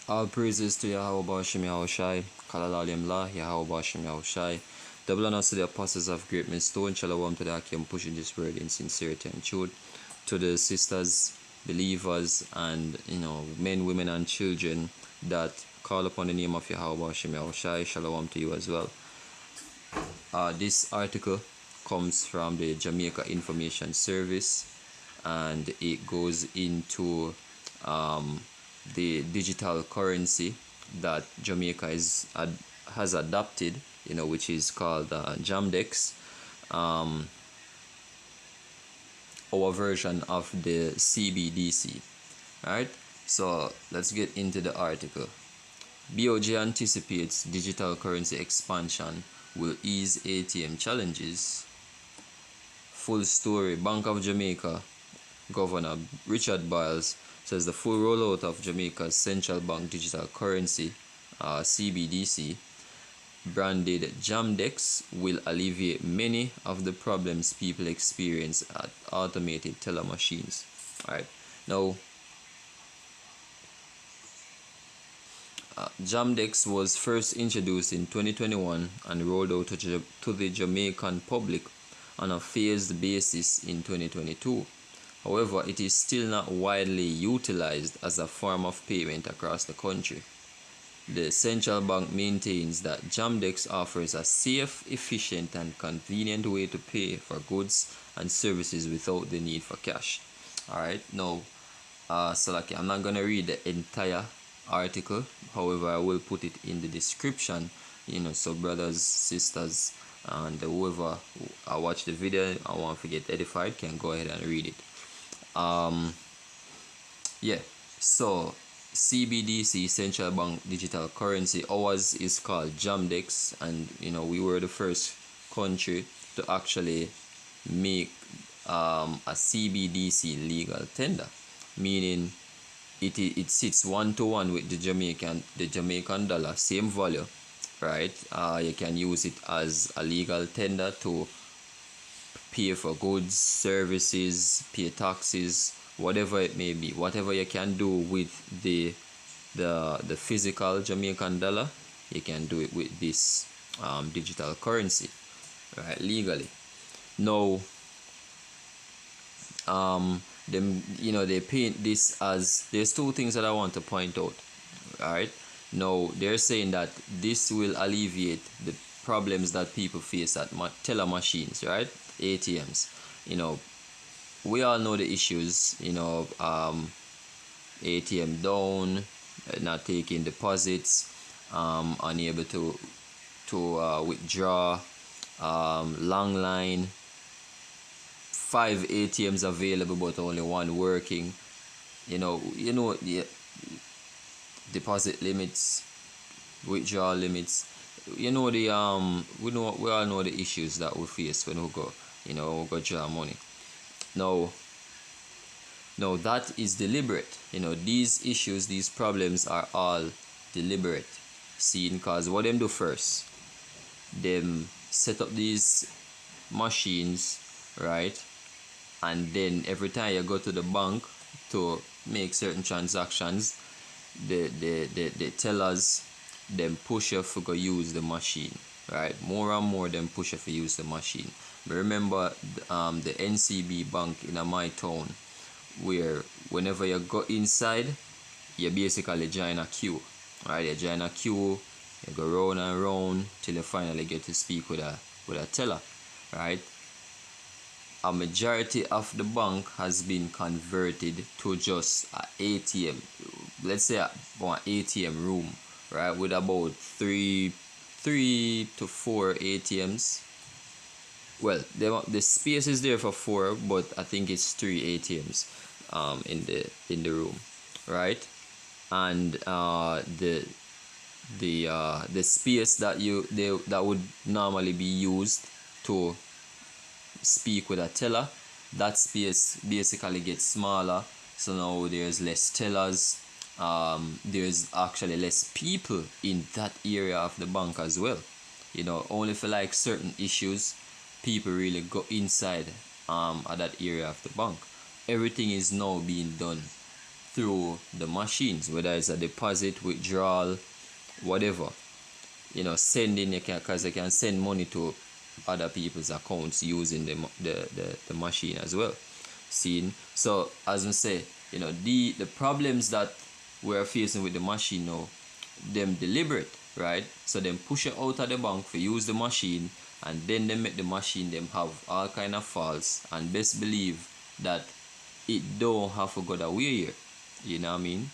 All praises to Yahweh Bashim Yahushai, Kalalalim La, Yahweh Bashim Yahushai. Double honors to the apostles of great millstone, Shalom to the Akim pushing this word in sincerity and truth. To the sisters, believers, and men, women, and children that call upon the name of Yahweh Bashim Yahushai, Shalom to you as well. This article comes from the Jamaica Information Service, and it goes into the digital currency that Jamaica has adopted, which is called Jamdex, our version of the CBDC. Alright, so let's get into the article. BOJ anticipates digital currency expansion will ease ATM challenges. Full story. Bank of Jamaica Governor Richard Biles says the full rollout of Jamaica's central bank digital currency, CBDC, branded Jamdex, will alleviate many of the problems people experience at automated teller machines. Alright, now Jamdex was first introduced in 2021 and rolled out to the Jamaican public on a phased basis in 2022. However, it is still not widely utilized as a form of payment across the country. The central bank maintains that Jamdex offers a safe, efficient, and convenient way to pay for goods and services without the need for cash. Alright, now, I'm not going to read the entire article. However, I will put it in the description, so brothers, sisters, and whoever watch the video and want to get edified can go ahead and read it. So CBDC, central bank digital currency, ours is called Jamdex, and we were the first country to actually make a CBDC legal tender, meaning it sits 1-to-1 with the Jamaican dollar, same value, right? You can use it as a legal tender to pay for goods, services, pay taxes, whatever it may be. Whatever you can do with the physical Jamaican dollar, you can do it with this digital currency, right? Legally. Now, they paint this as, there's two things that I want to point out. Alright, now they're saying that this will alleviate the problems that people face at teller machines, right? ATMs. We all know the issues, ATM down, not taking deposits, unable to withdraw, long line, 5 ATMs available but only 1 working, the deposit limits, withdrawal limits, we all know the issues that we face when we go draw money. Now that is deliberate. These issues, these problems are all deliberate, seen, cause what them do first, them set up these machines, right? And then every time you go to the bank to make certain transactions, the tellers them push you to go use the machine, right? More and more them push you to use the machine. But remember the NCB bank in my town, where whenever you go inside, you basically join a queue, right? You join a queue, you go round and round till you finally get to speak with a teller, right? A majority of the bank has been converted to just an ATM. Let's say one ATM room, right, with about 3 to 4 ATMs. Well, the space is there for 4, but I think it's 3 ATMs in the room, right? And the space that that would normally be used to speak with a teller, that space basically gets smaller. So now there's less tellers, there's actually less people in that area of the bank as well. Only for like certain issues, people really go inside at that area of the bank. Everything is now being done through the machines, whether it's a deposit, withdrawal, whatever. Sending, because they can send money to other people's accounts using the machine as well. Seeing, so as I say, the problems that we're facing with the machine now, them deliberate, right? So them push it out of the bank for use the machine, and then they make the machine them have all kind of faults, and best believe that it don't have to go that way here. You know what I mean?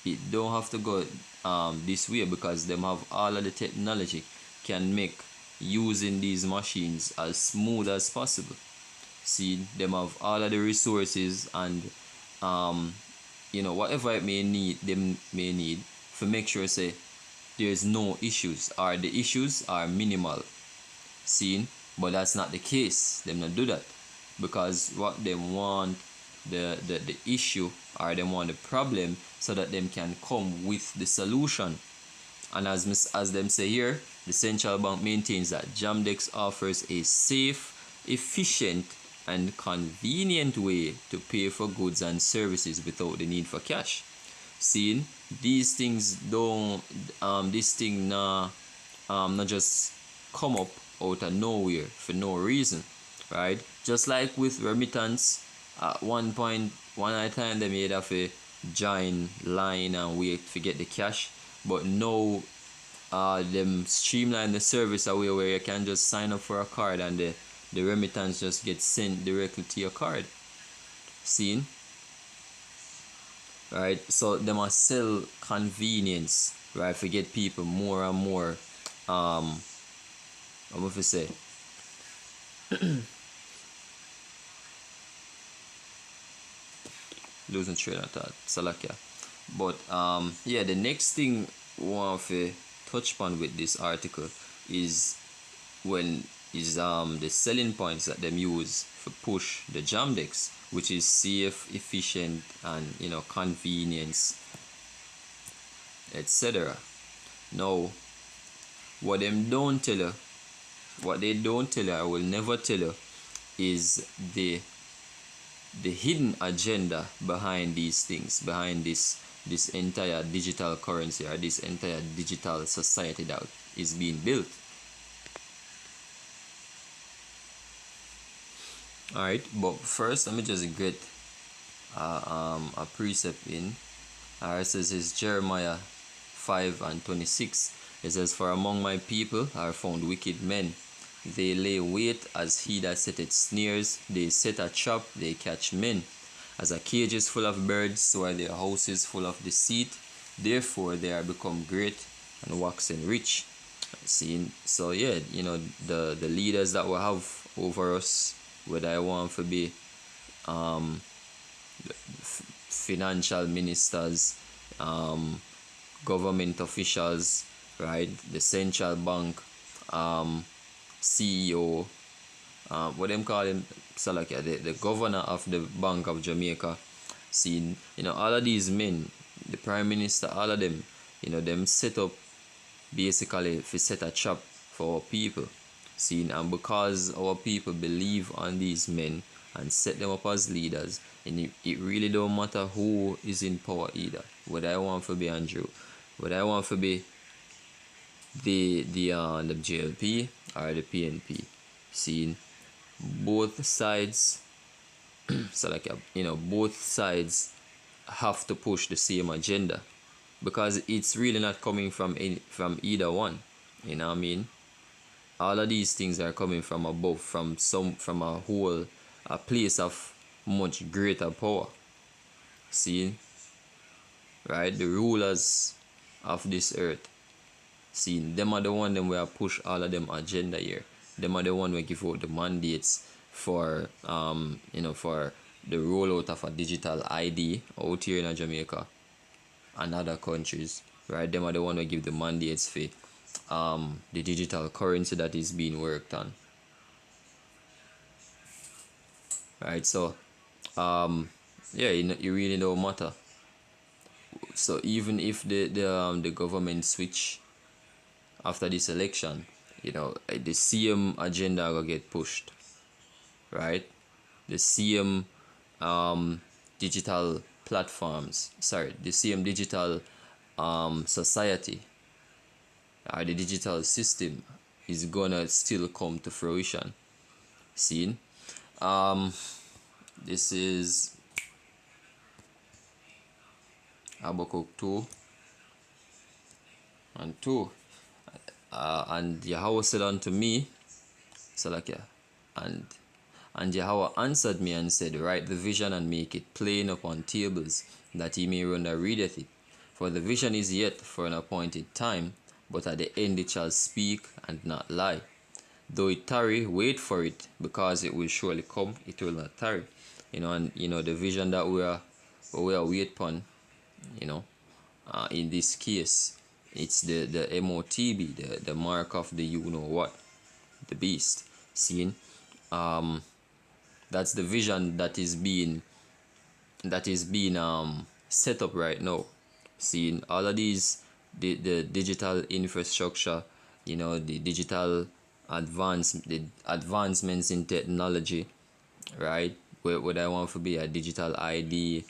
It don't have to go this way, because them have all of the technology can make using these machines as smooth as possible. See, them have all of the resources, and whatever it may need, them may need to make sure say there's no issues, or the issues are minimal. See, but that's not the case. Them not do that, because what them want, the issue, or them want the problem, so that them can come with the solution. And as them say here, the central bank maintains that Jamdex offers a safe, efficient, and convenient way to pay for goods and services without the need for cash. Seeing, these things don't this thing not just come up out of nowhere for no reason, right? Just like with remittance, at one at a time they made have a join line and wait to get the cash, but now them streamline the service away where you can just sign up for a card, and the remittance just gets sent directly to your card. Seen? Right? So they must sell convenience, right? For get people more and more what if I say losing train of thought, Salakia. But yeah, the next thing we want to touch upon with this article is the selling points that them use for push the Jamdex, which is safe, efficient, and convenience, etc. Now, what they don't tell you, I will never tell you, is the hidden agenda behind these things, behind this entire digital currency, or this entire digital society that is being built. Alright, but first let me just get a precept in. It says it's Jeremiah 5:26. It says, "For among my people are found wicked men. They lay wait as he that setteth snares. They set a trap, they catch men. As a cage is full of birds, so are their houses full of deceit. Therefore they are become great and waxen rich." See, so yeah, the leaders that we have over us, whether I want to be financial ministers, government officials, right, the central bank CEO, what them call him, Salakia, the governor of the Bank of Jamaica. See, all of these men, the prime minister, all of them, them set up basically to set a trap for our people. See, and because our people believe on these men and set them up as leaders, and it really don't matter who is in power either. Whether I want to be Andrew, whether I want to be the JLP or the PNP. See, both sides, so like both sides have to push the same agenda, because it's really not coming from either one. You know what I mean? All of these things are coming from above, from a place of much greater power. See, right? The rulers of this earth. See, them are the one them where push all of them agenda here. Them are the one where give out the mandates for for the rollout of a digital ID out here in Jamaica and other countries. Right? Them are the one who give the mandates for the digital currency that is being worked on. Right? So yeah, it really don't matter. So even if the government switch after this election, the same agenda will get pushed, right? The same digital platforms, sorry, the same digital society or the digital system is gonna still come to fruition. Seen? This is Habakkuk 2 and 2. And Yahweh said unto me, Salakia, and Yahweh answered me and said, write the vision and make it plain upon tables, that he may run that readeth it. For the vision is yet for an appointed time, but at the end it shall speak and not lie. Though it tarry, wait for it, because it will surely come, it will not tarry. And the vision that we are wait upon, in this case, it's the MOTB, the mark of the what, the beast. Seeing, that's the vision that is being set up right now. Seeing all of these, the digital infrastructure, the digital the advancements in technology, right? Whether I want to be a digital ID,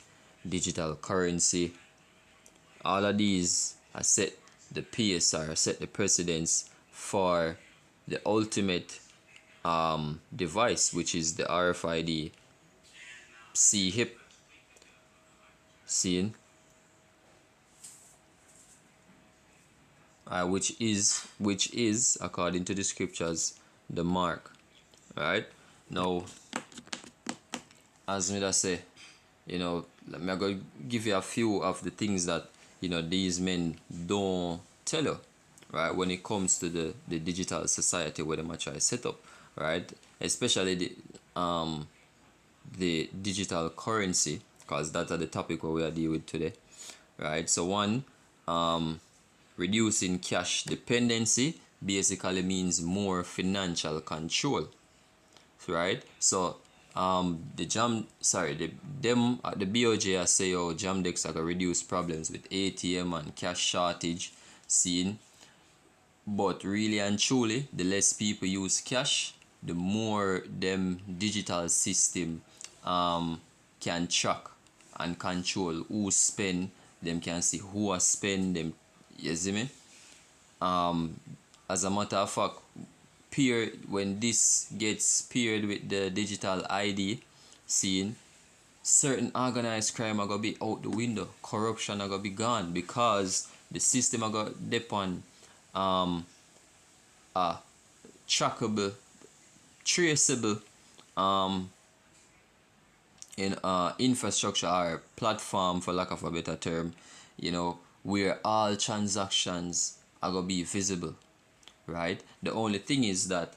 digital currency, all of these are set the pace or set the precedence for the ultimate device, which is the RFID C-HIP. Seeing, which is according to the scriptures the mark. Right now, as me say, let me go give you a few of the things that these men don't tell you, right, when it comes to the digital society where they try to set up, right, especially the digital currency, because that's the topic where we are dealing with today, right? So one, reducing cash dependency basically means more financial control, right? So the BOJ say, oh, Jamdex are gonna reduce problems with ATM and cash shortage, seen. But really and truly, the less people use cash, the more them digital system can track and control who spend. Them can see who has spent them. You see me? As a matter of fact, when this gets paired with the digital ID, seeing, certain organized crime are gonna be out the window, corruption are gonna be gone, because the system are gonna depend trackable, traceable in infrastructure or platform, for lack of a better term, where all transactions are gonna be visible, right? The only thing is that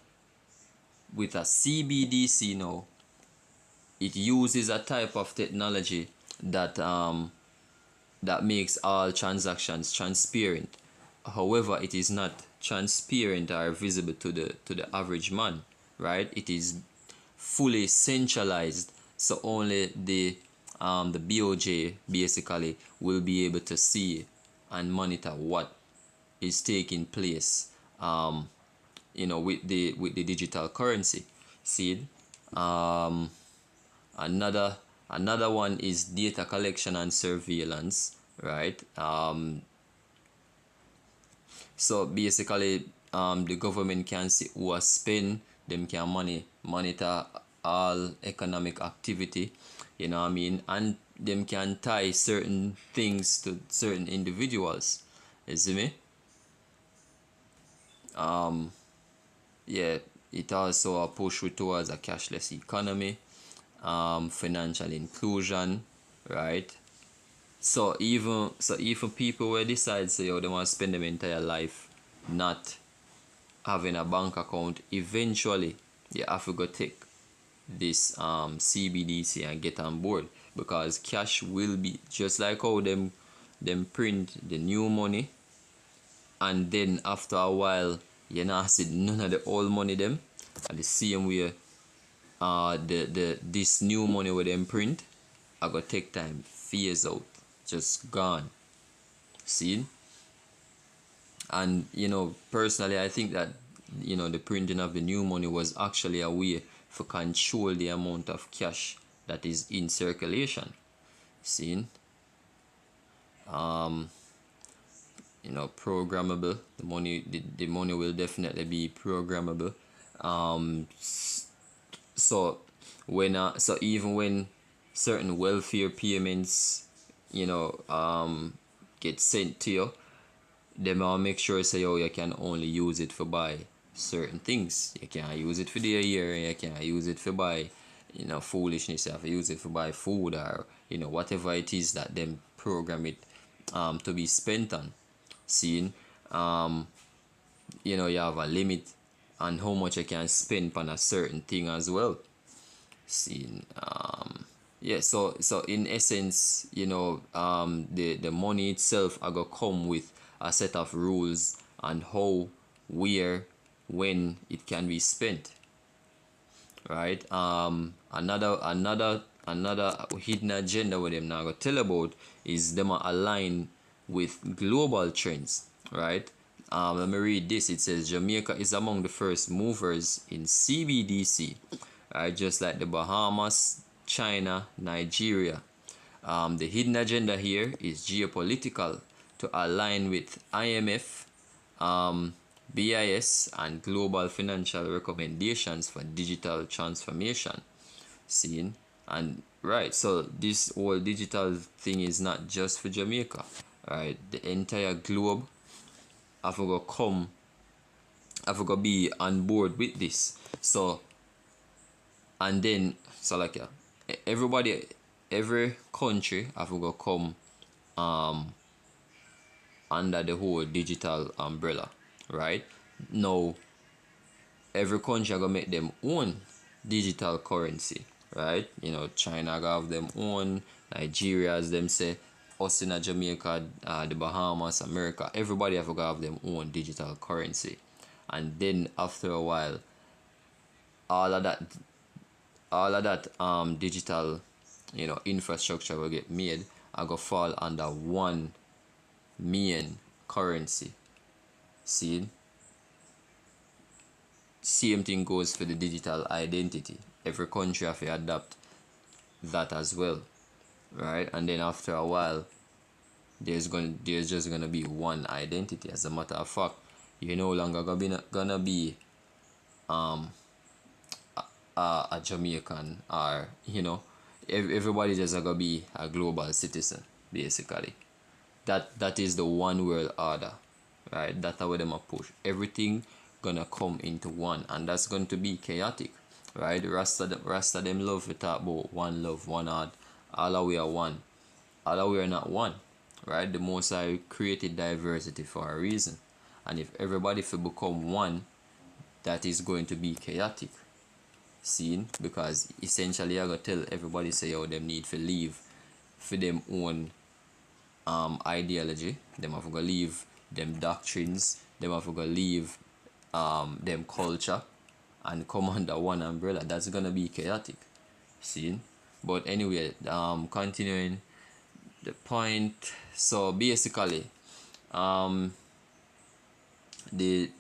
with a CBDC now, it uses a type of technology that that makes all transactions transparent. However, it is not transparent or visible to the average man, right? It is fully centralized, so only the BOJ basically will be able to see and monitor what is taking place, with the digital currency. See, another one is data collection and surveillance, right? So basically, the government can see who has spent, them can monitor all economic activity, and them can tie certain things to certain individuals. You see me? Yeah, it also a push towards a cashless economy, financial inclusion, right? So even people will decide, say, oh, they want to spend their entire life not having a bank account, eventually you have to go take this CBDC and get on board, because cash will be just like how them print the new money, and then after a while you not see none of the old money them, and the same way this new money with them print I gotta take time, phase out, just gone. See? And personally I think that the printing of the new money was actually a way for control the amount of cash that is in circulation. Seen? Programmable. The money will definitely be programmable. um so so even when certain welfare payments, get sent to you, them will make sure say, oh, you can only use it for buy certain things. You can't use it for the year, you can't use it for buy, foolishness. You have to use it for buy food, or whatever it is that them program it to be spent on. Seeing, you have a limit on how much you can spend on a certain thing as well. Seeing, yeah, so in essence, the money itself are gonna come with a set of rules on how, where, when it can be spent, right? Another hidden agenda where them now gonna tell about is them are aligned with global trends, right? Let me read this. It says Jamaica is among the first movers in CBDC, right? Just like the Bahamas, China, Nigeria. The hidden agenda here is geopolitical, to align with IMF, BIS, and global financial recommendations for digital transformation. Seen? And right, so this whole digital thing is not just for Jamaica, right? The entire globe have to come, have to be on board with this. So, and then, so like, yeah, everybody, every country have to come under the whole digital umbrella, right? Now, every country gonna make them own digital currency, right? China gonna have them own, Nigeria, as them say, us in Jamaica, the Bahamas, America, everybody have to have them own digital currency. And then after a while, all of that digital, infrastructure will get made, I go fall under one main currency. See? Same thing goes for the digital identity. Every country have to adapt that as well, right? And then after a while, there's just gonna be one identity. As a matter of fact, you're no longer gonna be a Jamaican, or everybody just gonna be a global citizen, basically. That is the one world order, right? That's how them push everything, gonna come into one, and that's going to be chaotic, right? Rasta them love to talk about one love, one heart. All of we are one, all of we are not one, right? The Most High created diversity for a reason, and if everybody will become one, that is going to be chaotic. Seen? Because essentially I gotta tell everybody say, oh, them need to leave for them own ideology, them have to go leave them doctrines, them have to go leave them culture, and come under one umbrella. That's gonna be chaotic. See? But anyway, continuing the point. So basically, the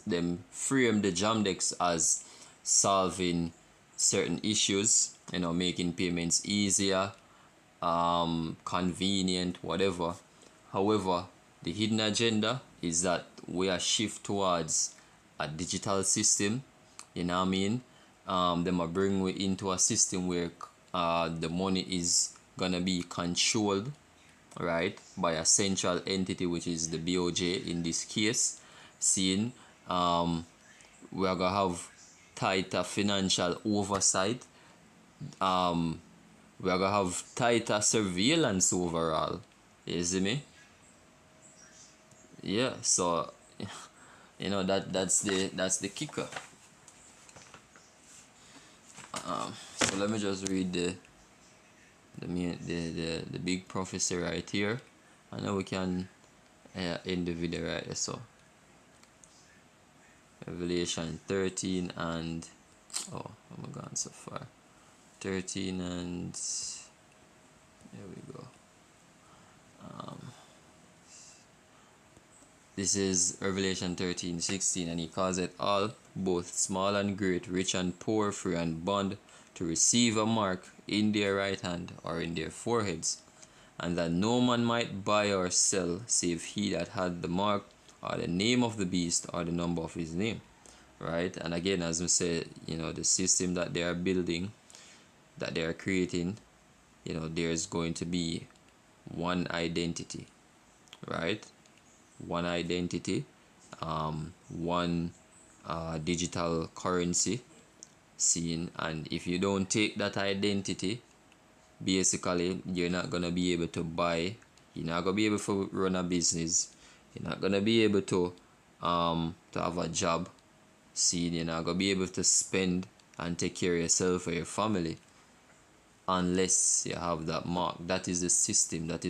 them frame the Jamdex as solving certain issues, making payments easier, convenient, whatever. However, the hidden agenda is that we are shift towards a digital system. You know what I mean? Them are bring we into a system where the money is gonna be controlled, right, by a central entity, which is the BOJ in this case. Seeing, we are gonna have tighter financial oversight. We are gonna have tighter surveillance overall. You see me? Yeah. So, that's the kicker. So let me just read the big prophecy right here. I know we can end the video right here. So Revelation 13 and I'm gone so far. 13 and there we go. This is Revelation 13:16, and he calls it all, both small and great, rich and poor, free and bond, to receive a mark in their right hand or in their foreheads, and that no man might buy or sell save he that had the mark or the name of the beast or the number of his name. Right? And again, as we said, the system that they are building, that they are creating, there's going to be one identity, right? One identity, one digital currency seen. And if you don't take that identity, basically you're not gonna be able to buy, you're not gonna be able to run a business, you're not gonna be able to have a job, seen. You're not gonna be able to spend and take care of yourself or your family unless you have that mark. That is the system, that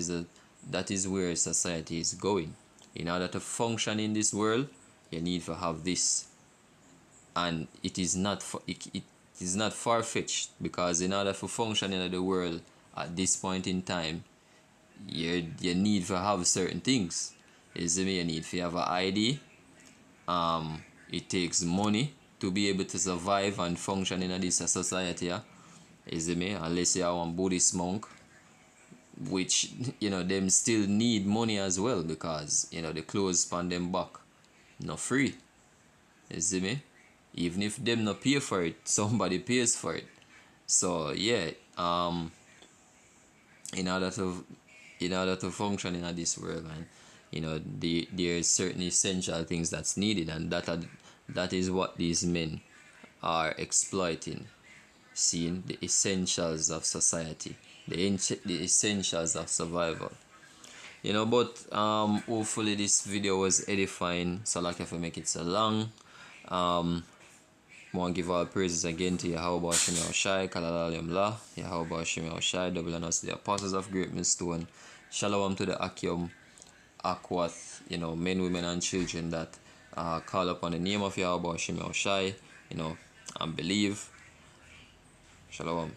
is where society is going. In order to function in this world, you need to have this. And it is not it is not far-fetched, because in order to function in the world at this point in time, you need to have certain things. You see me? You need to have an ID. It takes money to be able to survive and function in this society. Yeah? You see me? Unless you are one Buddhist monk, which them still need money as well, because the clothes on them back not free. You see me? Even if them not pay for it, somebody pays for it. So yeah, in order to function in this world, man, there's certain essential things that's needed, and that is what these men are exploiting. Seeing the essentials of society, the essentials of survival. But hopefully this video was edifying. So like if I make it so long, I want to give all praises again to Yahweh Shem Yahushai, Kalal Yamla, Yahweh Shem Yahushai, double and us the apostles of great millstone. Shalom to the Akim, Akwath, men, women, and children that call upon the name of Yahweh Shem Yahushai, and believe. Shalom.